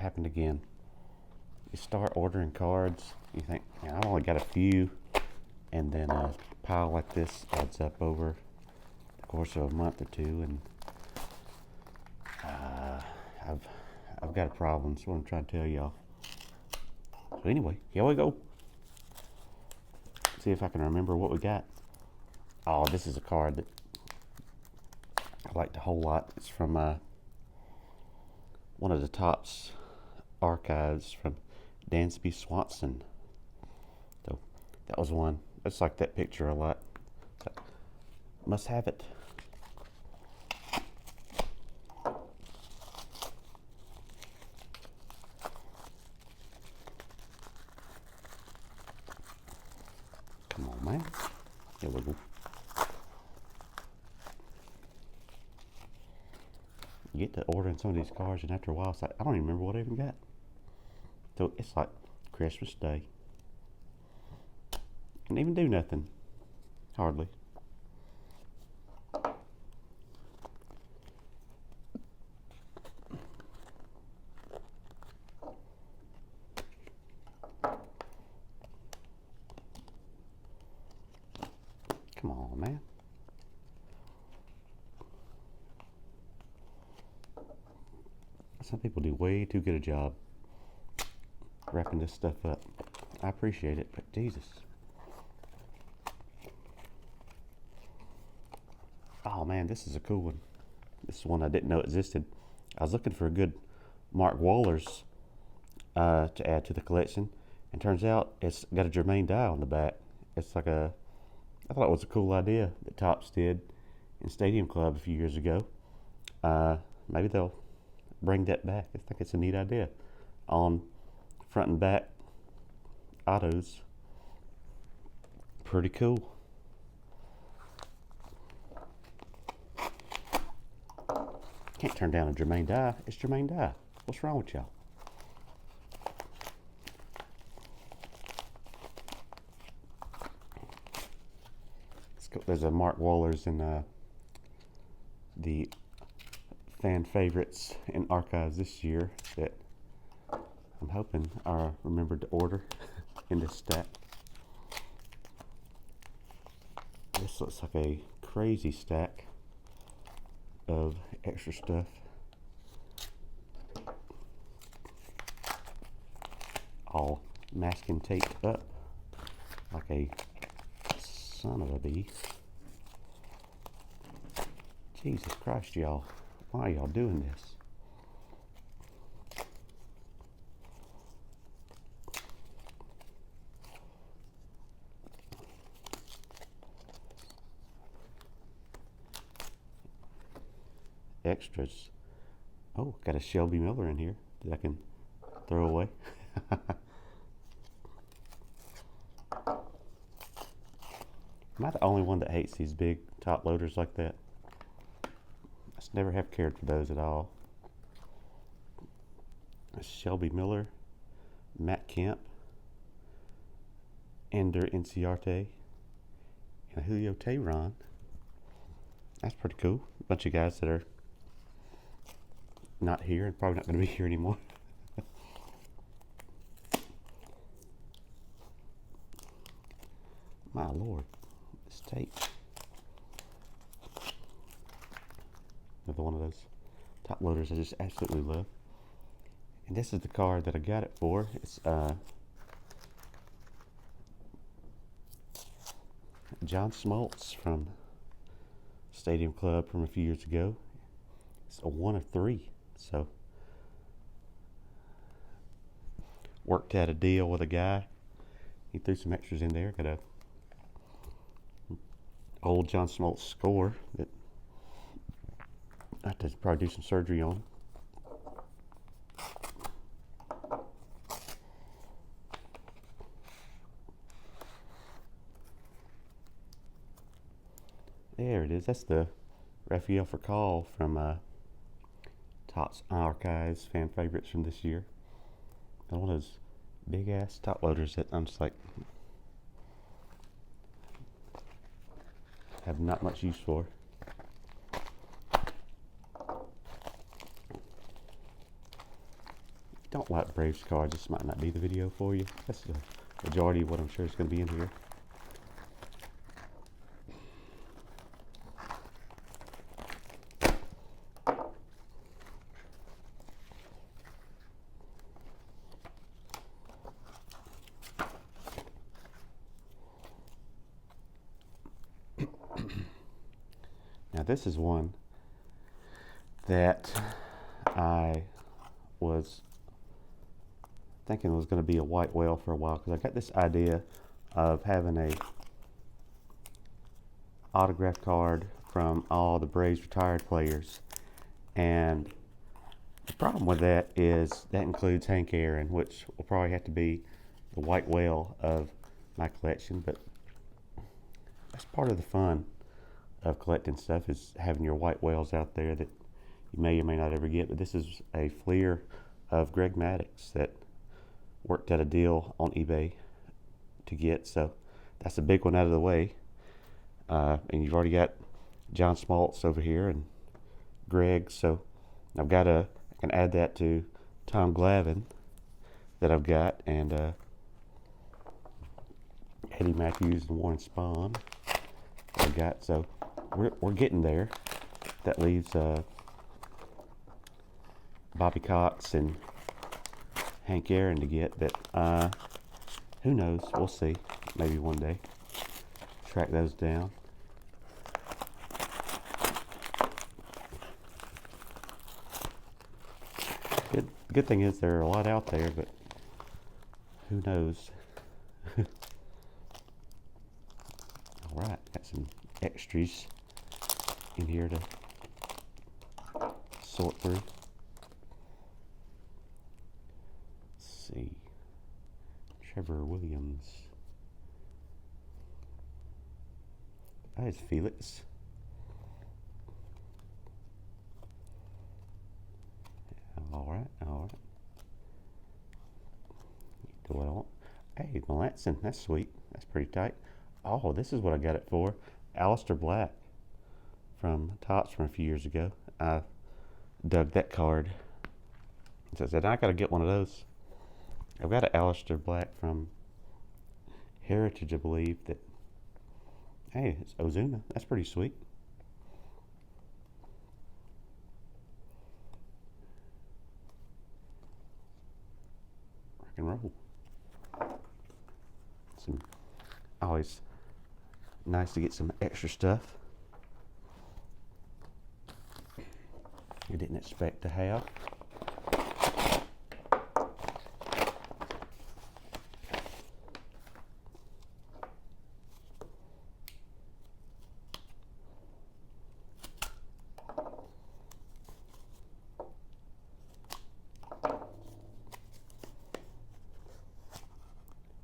happened again. You start ordering cards, you think, man, I've only got a few, and then a pile like this adds up over the course of a month or two, and I've got a problem. That's what I'm trying to tell y'all. So anyway, here we go. See if I can remember what we got. Oh, this is a card that I liked a whole lot. It's from one of the Topps archives from Dansby Swanson. So that was one. I just like that picture a lot. So, must have it. Come on, man. Here we go. You get to ordering some of these cards, and after a while, it's like, I don't even remember what I even got. So it's like Christmas Day. Can't even do nothing. Hardly. Come on, man. Some people do way too good a job wrapping this stuff up. I appreciate it, but Jesus. Oh man, this is a cool one. This is one I didn't know existed. I was looking for a good Mark Waller's to add to the collection, and turns out it's got a Jermaine die on the back. It's like I thought it was a cool idea that Topps did in Stadium Club a few years ago. Maybe they'll bring that back. I think it's a neat idea. On front and back autos. Pretty cool. Can't turn down a Jermaine die. It's Jermaine die. What's wrong with y'all? There's a Mark Waller's in the fan favorites and archives this year that I'm hoping I remembered to order in this stack. This looks like a crazy stack of extra stuff. All masking taped up like a son of a bee. Jesus Christ, y'all. Why are y'all doing this? Extras. Oh, got a Shelby Miller in here that I can throw away. Am I the only one that hates these big top loaders like that? I just never have cared for those at all. A Shelby Miller, Matt Kemp, Ender Inciarte, and Julio Teheran. That's pretty cool. A bunch of guys that are not here and probably not going to be here anymore. My Lord, this tape. Another one of those top loaders I just absolutely love. And this is the card that I got it for. It's John Smoltz from Stadium Club from a few years ago. It's a 1 of 3. So worked out a deal with a guy. He threw some extras in there. Got a old John Smoltz score that I have to probably do some surgery on. There it is. That's the Rafael Furcal from Topps Archives fan favorites from this year. And one of those big ass top loaders that I'm just like have not much use for. you don't like Braves cards, this might not be the video for you. That's the majority of what I'm sure is going to be in here. Now this is one that I was thinking was going to be a white whale for a while, because I got this idea of having a autograph card from all the Braves retired players, and the problem with that is that includes Hank Aaron, which will probably have to be the white whale of my collection, but that's part of the fun of collecting stuff, is having your white whales out there that you may or may not ever get. But this is a Fleer of Greg Maddux that worked out a deal on eBay to get, so that's a big one out of the way. And you've already got John Smoltz over here and Greg, so I can add that to Tom Glavine that I've got, and Eddie Matthews and Warren Spahn I've got, so we're getting there. That leaves Bobby Cox and Hank Aaron to get, but who knows? We'll see. Maybe one day track those down. Good thing is there are a lot out there, but who knows? All right, got some extras in here to sort through. Let's see. Trevor Williams. There's Felix. All right. Do I want? Hey, Melanson, that's sweet. That's pretty tight. Oh, this is what I got it for. Alistair Black from Topps from a few years ago. I dug that card. So I said, I got to get one of those. I've got an Alistair Black from Heritage, I believe. That. Hey, it's Ozuna. That's pretty sweet. Rock and roll. Always nice to get some extra stuff you didn't expect to have.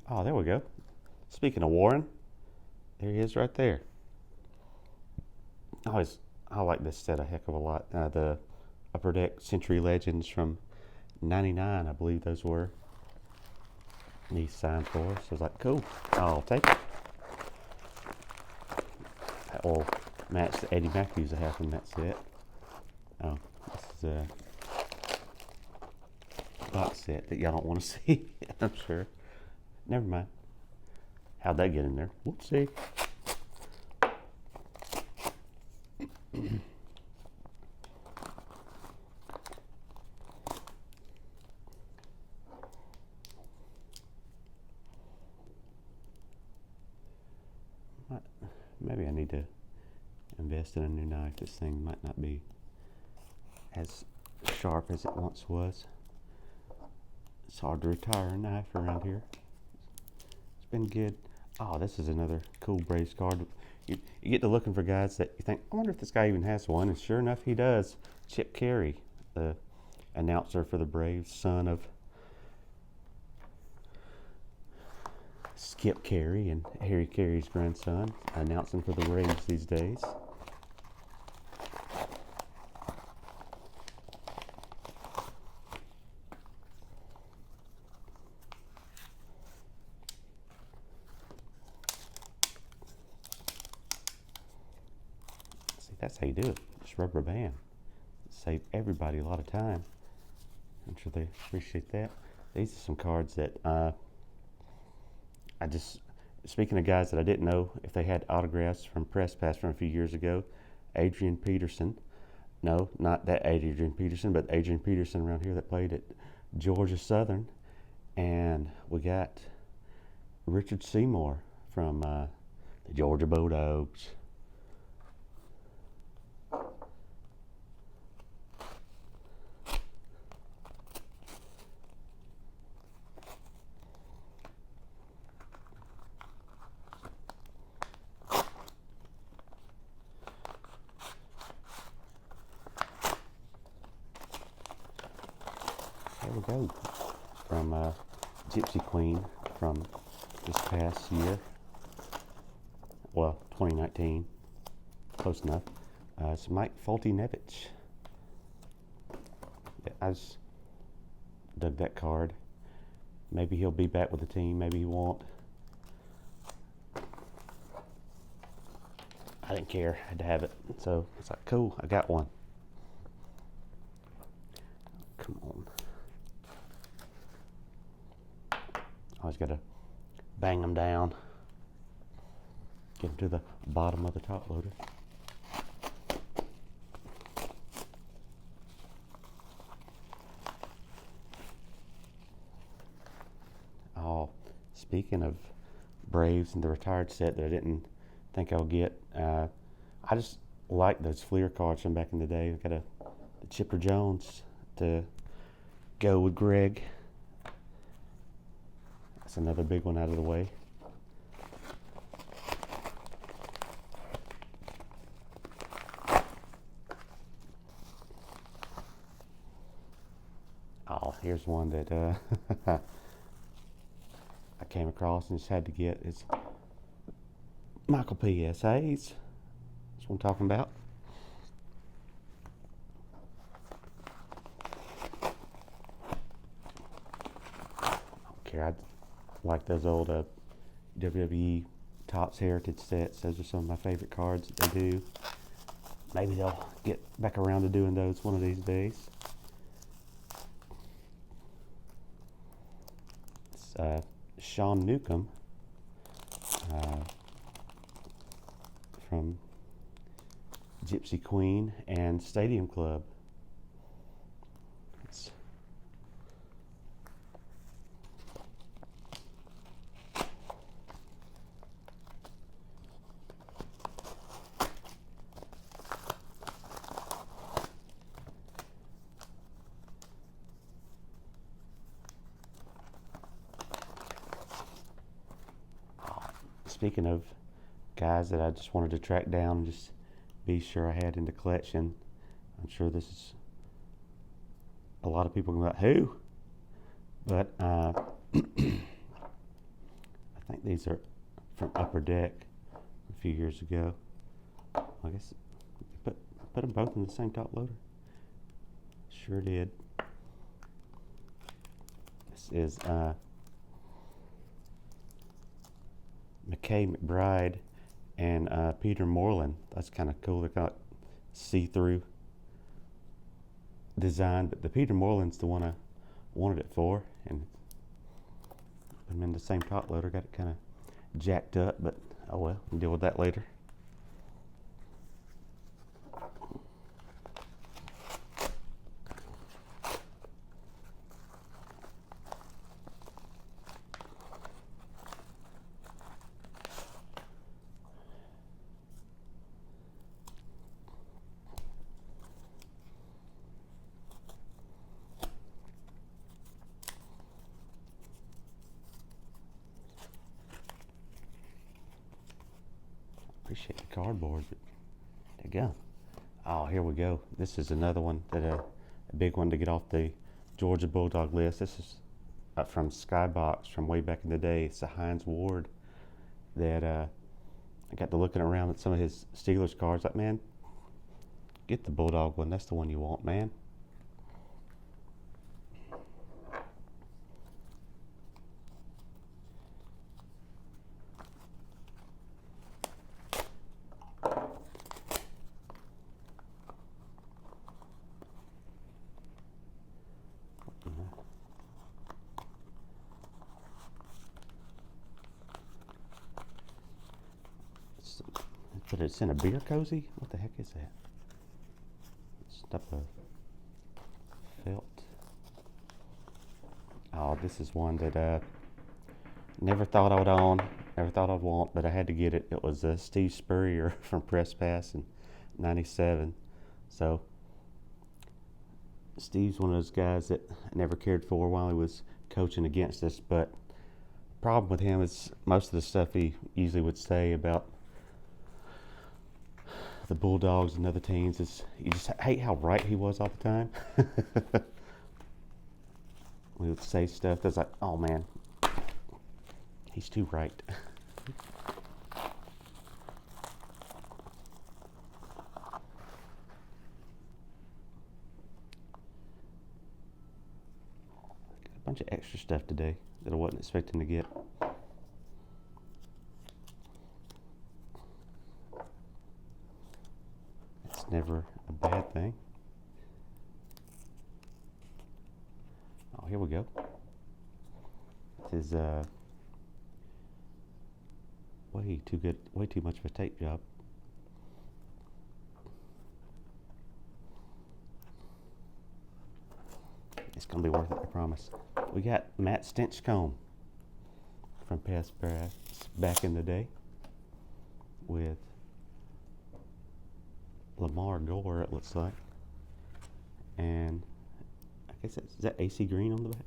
Oh, there we go. Speaking of Warren, there he is right there. I like this set a heck of a lot. The Upper Deck Century Legends from '99, I believe those were. And he signed for us. So I was like, cool, I'll take it. That will match the Eddie Matthews I have from that set. Oh, this is a box set that y'all don't want to see, I'm sure. Never mind. How'd that get in there? Whoopsie. Maybe I need to invest in a new knife. This thing might not be as sharp as it once was. It's hard to retire a knife around here. It's been good. Oh, this is another cool Braves card. You get to looking for guys that you think, I wonder if this guy even has one. And sure enough, he does. Chip Carey, the announcer for the Braves, son of Skip Carey and Harry Carey's grandson, announcing for the Braves these days. See, that's how you do it. Just rubber band. Save everybody a lot of time. I'm sure they appreciate that. These are some cards that I just, speaking of guys that I didn't know if they had autographs from Press Pass from a few years ago, Adrian Peterson. No, not that Adrian Peterson, but Adrian Peterson around here that played at Georgia Southern. And we got Richard Seymour from the Georgia Bulldogs. There we go. From Gypsy Queen from this past year. Well, 2019. Close enough. It's Mike Foltynewicz. Yeah, I just dug that card. Maybe he'll be back with the team. Maybe he won't. I didn't care. I had to have it. So it's like, cool, I got one. Come on. Always got to bang them down. Get them to the bottom of the top loader. Oh, speaking of Braves and the retired set that I didn't think I'll get, I just like those Fleer cards from back in the day. I got the Chipper Jones to go with Greg. That's another big one out of the way. Oh, here's one that I came across and just had to get. It's Michael PSA's. That's what I'm talking about. I don't care. I like those old WWE Topps Heritage sets. Those are some of my favorite cards that they do. Maybe they'll get back around to doing those one of these days. It's Sean Newcomb from Gypsy Queen and Stadium Club. It's speaking of guys that I just wanted to track down and just be sure I had in the collection. I'm sure this is a lot of people going to be like, who? But I think these are from Upper Deck a few years ago. I guess put them both in the same top loader. Sure did. This is McKay McBride and Peter Moreland. That's kind of cool. They've got see-through design, but the Peter Moreland's the one I wanted it for, and put them in the same top loader. Got it kind of jacked up, but oh well, we'll deal with that later. Appreciate the cardboard, but there you go. Oh, here we go. This is another one that a big one to get off the Georgia Bulldog list. This is from Skybox from way back in the day. It's a Hines Ward that I got to looking around at some of his Steelers cards. Like, man, get the Bulldog one. That's the one you want, man. But it's in a beer cozy? What the heck is that? Stuff of felt. Oh, this is one that never thought I would own, never thought I'd want, but I had to get it. It was Steve Spurrier from Press Pass in '97. So Steve's one of those guys that I never cared for while he was coaching against us, but the problem with him is most of the stuff he usually would say about the Bulldogs and other teams is you just hate how right he was all the time. We would say stuff that's like, oh man, he's too right. A bunch of extra stuff today that I wasn't expecting to get. It's never a bad thing. Oh, here we go. This is way too good, way too much of a tape job. It's gonna be worth it, I promise. We got Matt Stinchcomb from Pass Pass back in the day with Lamar Gore, it looks like. And I guess is that AC Green on the back?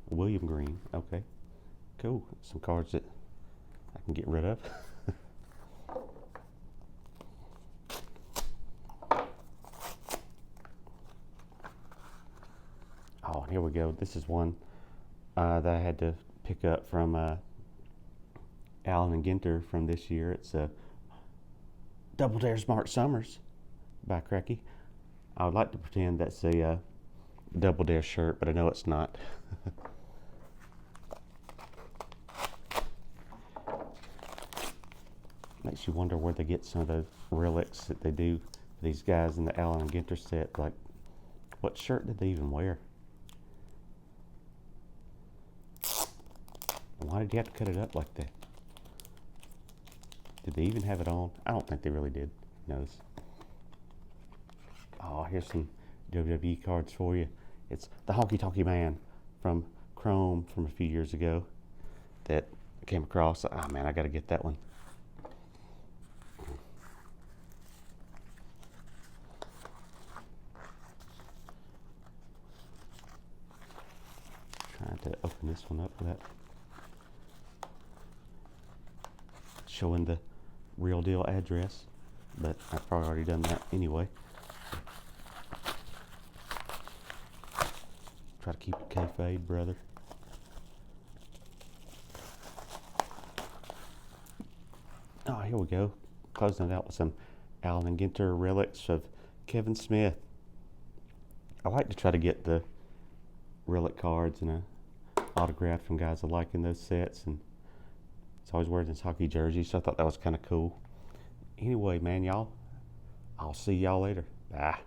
William Green, okay. Cool. Some cards that I can get rid of. Oh, here we go. This is one that I had to pick up from Allen and Ginter from this year. It's Double Dare's Mark Summers by Cracky. I would like to pretend that's a Double Dare shirt, but I know it's not. Makes you wonder where they get some of the relics that they do for these guys in the Allen and Ginter set. Like, what shirt did they even wear? Why did you have to cut it up like that? Did they even have it on? I don't think they really did. Who knows? Oh, here's some WWE cards for you. It's the Honky Tonky Man from Crome from a few years ago that I came across. Oh man, I gotta get that one. Trying to open this one up without showing the real deal address, but I've probably already done that anyway. Try to keep it kayfabe, brother. Oh, here we go. Closing it out with some Allen and Ginter relics of Kevin Smith. I like to try to get the relic cards and a autograph from guys I like in those sets, and it's always wearing his hockey jersey, so I thought that was kind of cool. Anyway, man, y'all, I'll see y'all later. Bye.